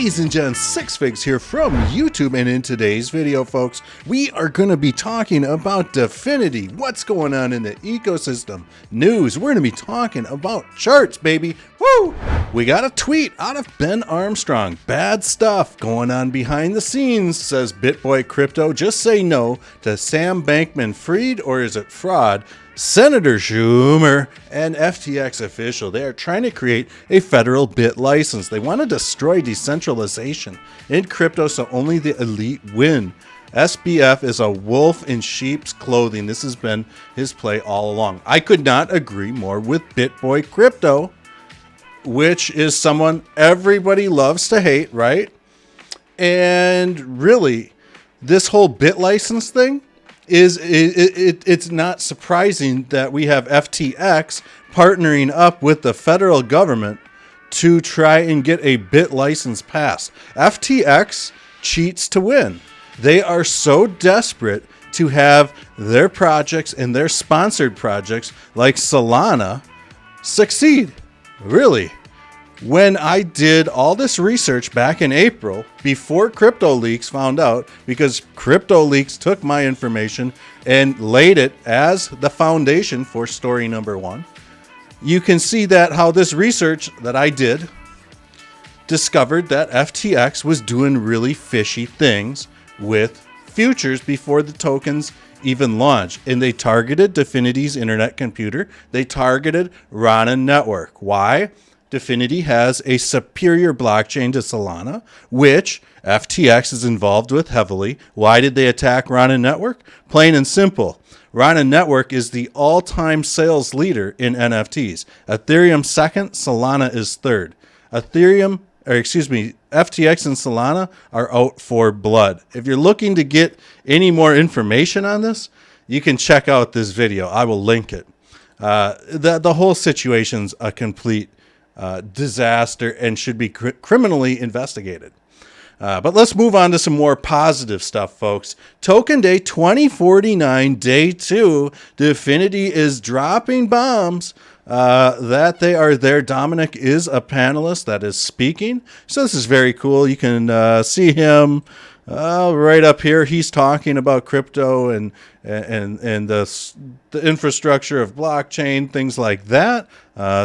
Ladies and gents, Six Figs here from YouTube, and in today's video, folks, we are going to be talking about Dfinity, what's going on in the ecosystem, news. We're going to be talking about charts, baby. Woo! We got a tweet out of Ben Armstrong. Bad stuff going on behind the scenes, says BitBoy Crypto. Just say no to Sam Bankman-Fried, or is it fraud? Senator Schumer and FTX official, they are trying to create a federal bit license. They want to destroy decentralization in crypto so only the elite win. SBF is a wolf in sheep's clothing. This has been his play all along. I could not agree more with BitBoy Crypto, which is someone everybody loves to hate, right? And really, this whole bit license thing, it's not surprising that we have FTX partnering up with the federal government to try and get a bit license passed. FTX cheats to win. They are so desperate to have their projects and their sponsored projects like Solana succeed. Really. When I did all this research back in April, before CryptoLeaks found out, because CryptoLeaks took my information and laid it as the foundation for story number one, you can see that how this research that I did discovered that FTX was doing really fishy things with futures before the tokens even launched. And they targeted Dfinity's internet computer. They targeted Rana Network. Why? Dfinity has a superior blockchain to Solana, which FTX is involved with heavily. Why did they attack Rana Network? Plain and simple. Rana Network is the all-time sales leader in NFTs. Ethereum second, Solana is third. FTX and Solana are out for blood. If you're looking to get any more information on this, you can check out this video. I will link it. The whole situation's a complete disaster and should be criminally investigated. But let's move on to some more positive stuff, folks. Token Day 2049, Day 2. Dfinity is dropping bombs that they are there. Dominic is a panelist that is speaking. So this is very cool. You can see him right up here. He's talking about crypto and the infrastructure of blockchain, things like that.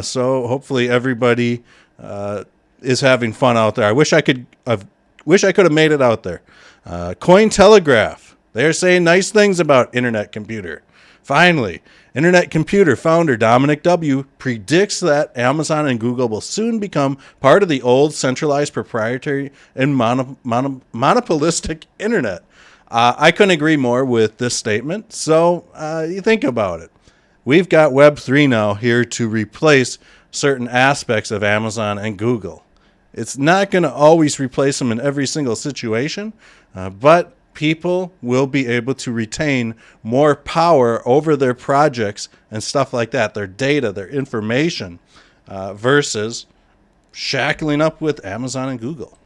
So hopefully everybody is having fun out there. I wish I could have made it out there. Cointelegraph, they're saying nice things about Internet Computer. Finally, Internet Computer founder Dominic W. predicts that Amazon and Google will soon become part of the old centralized proprietary and monopolistic internet. I couldn't agree more with this statement. So you think about it. We've got Web3 now here to replace certain aspects of Amazon and Google. It's not going to always replace them in every single situation, but people will be able to retain more power over their projects and stuff like that, their data, their information, versus shackling up with Amazon and Google.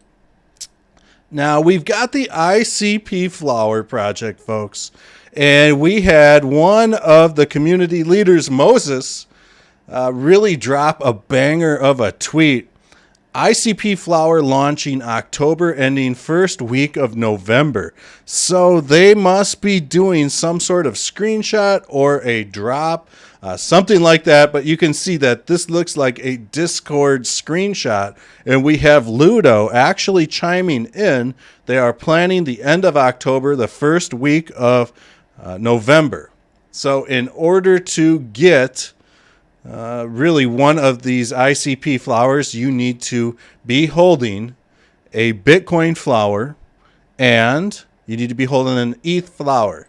Now, we've got the ICP Flower project, folks, and we had one of the community leaders, Moses, really drop a banger of a tweet. ICP Flower launching October, ending first week of November. So they must be doing some sort of screenshot or a drop, something like that. But you can see that this looks like a Discord screenshot. And we have Ludo actually chiming in. They are planning the end of October, the first week of November. So in order to get really one of these ICP flowers, you need to be holding a Bitcoin flower and you need to be holding an ETH flower.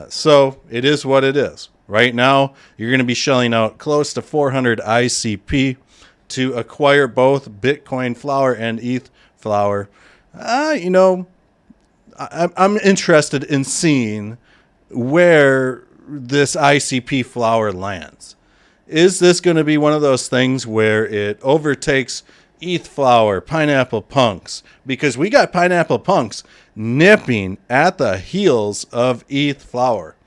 So it is what it is. Right now, you're going to be shelling out close to 400 ICP to acquire both Bitcoin flower and ETH flower. I'm interested in seeing where this ICP flower lands. Is this going to be one of those things where it overtakes ETH Flower, Pineapple Punks? Because we got Pineapple Punks nipping at the heels of ETH Flower,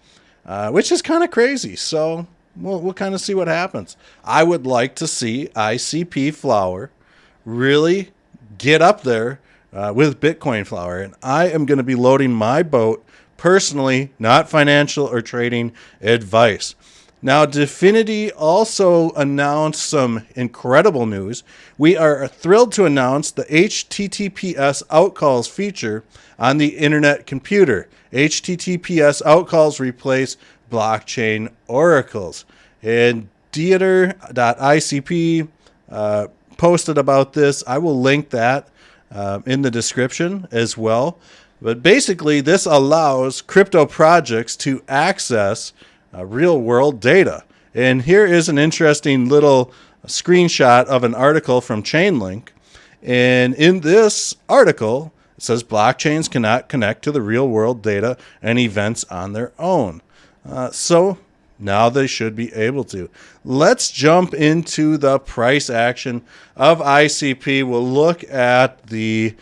which is kind of crazy. So we'll kind of see what happens. I would like to see ICP Flower really get up there with Bitcoin flower. And I am going to be loading my boat personally, not financial or trading advice. Now, Dfinity also announced some incredible news. We are thrilled to announce the HTTPS outcalls feature on the Internet Computer. HTTPS outcalls replace blockchain oracles. And Dieter.icp posted about this. I will link that in the description as well. But basically, this allows crypto projects to access real world data. And here is an interesting little screenshot of an article from Chainlink. And in this article, it says blockchains cannot connect to the real world data and events on their own. So now they should be able to. Let's jump into the price action of ICP. We'll look at the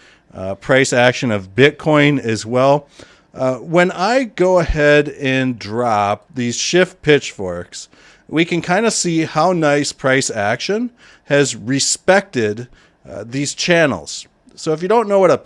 price action of Bitcoin as well. When I go ahead and drop these shift pitchforks, we can kind of see how nice price action has respected these channels. So if you don't know what a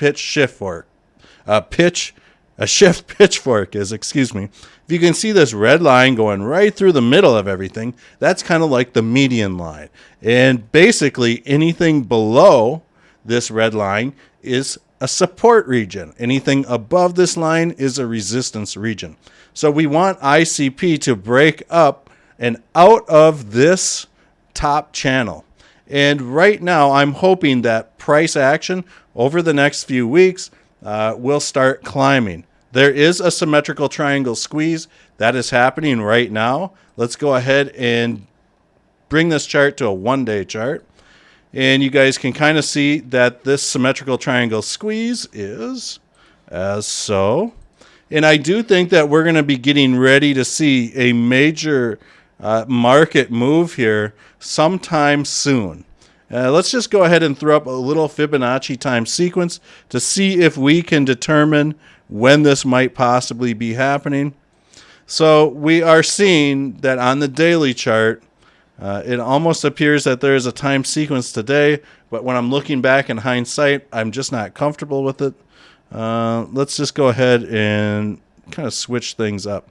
shift pitchfork is, excuse me, if you can see this red line going right through the middle of everything, that's kind of like the median line. And basically anything below this red line is a support region. Anything above this line is a resistance region. So we want ICP to break up and out of this top channel. And right now I'm hoping that price action over the next few weeks will start climbing. There is a symmetrical triangle squeeze that is happening right now. Let's go ahead and bring this chart to a one-day chart. And you guys can kind of see that this symmetrical triangle squeeze is as so. And I do think that we're going to be getting ready to see a major market move here sometime soon. Let's just go ahead and throw up a little Fibonacci time sequence to see if we can determine when this might possibly be happening. So we are seeing that on the daily chart, it almost appears that there is a time sequence today, but when I'm looking back in hindsight, I'm just not comfortable with it. Let's just go ahead and kind of switch things up.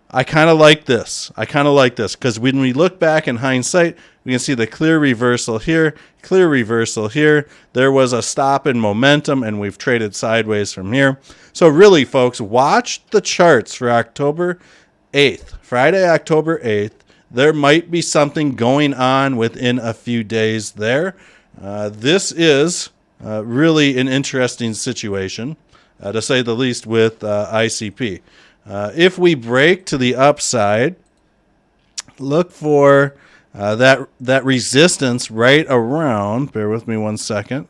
I kind of like this. Because when we look back in hindsight, we can see the clear reversal here. There was a stop in momentum, and we've traded sideways from here. So really, folks, watch the charts for October 8th, Friday, October 8th. There might be something going on within a few days there. This is really an interesting situation, to say the least, with ICP. If we break to the upside, look for that resistance right around. Bear with me 1 second.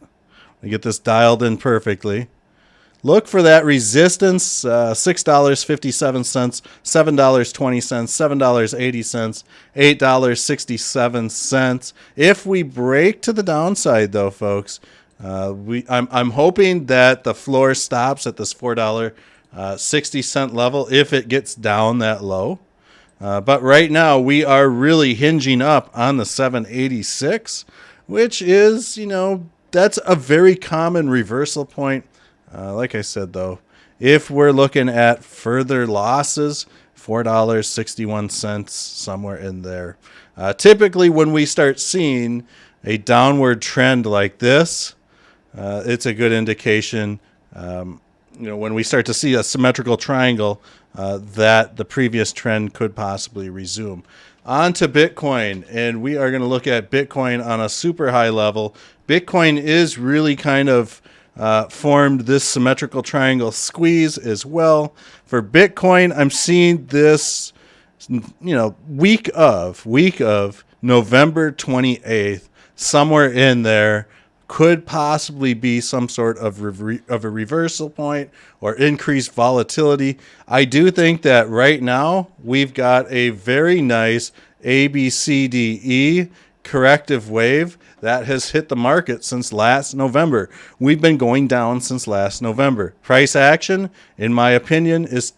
I get this dialed in perfectly. Look for that resistance, $6.57, $7.20, $7.80, $8.67. If we break to the downside, though, folks, I'm hoping that the floor stops at this $4.60 level if it gets down that low. But right now we are really hinging up on the 786, which is, that's a very common reversal point. Like I said, though, if we're looking at further losses, $4.61, somewhere in there. Typically, when we start seeing a downward trend like this, it's a good indication, when we start to see a symmetrical triangle, that the previous trend could possibly resume. On to Bitcoin, and we are going to look at Bitcoin on a super high level. Bitcoin is really kind of formed this symmetrical triangle squeeze as well. For Bitcoin, I'm seeing this, week of November 28th, somewhere in there, could possibly be some sort of a reversal point or increased volatility. I do think that right now we've got a very nice ABCDE corrective wave that has hit the market since last November. We've been going down since last November. Price action, in my opinion, is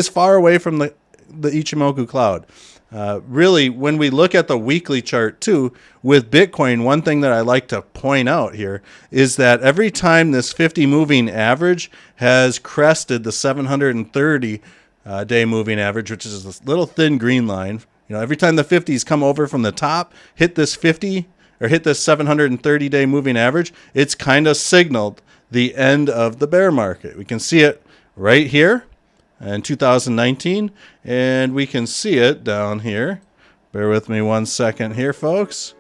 far away from the Ichimoku cloud. Really, when we look at the weekly chart too, with Bitcoin, one thing that I like to point out here is that every time this 50 moving average has crested the 730 day moving average, which is this little thin green line, every time the 50s come over from the top, hit this 50 or hit this 730 day moving average, it's kind of signaled the end of the bear market. We can see it right here in 2019, and we can see it down here. Bear with me 1 second here, folks.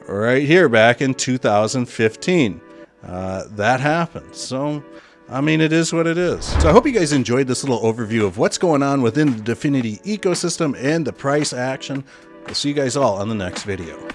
Right here back in 2015. That happened. So, I mean, it is what it is. So I hope you guys enjoyed this little overview of what's going on within the Dfinity ecosystem and the price action. I'll see you guys all on the next video.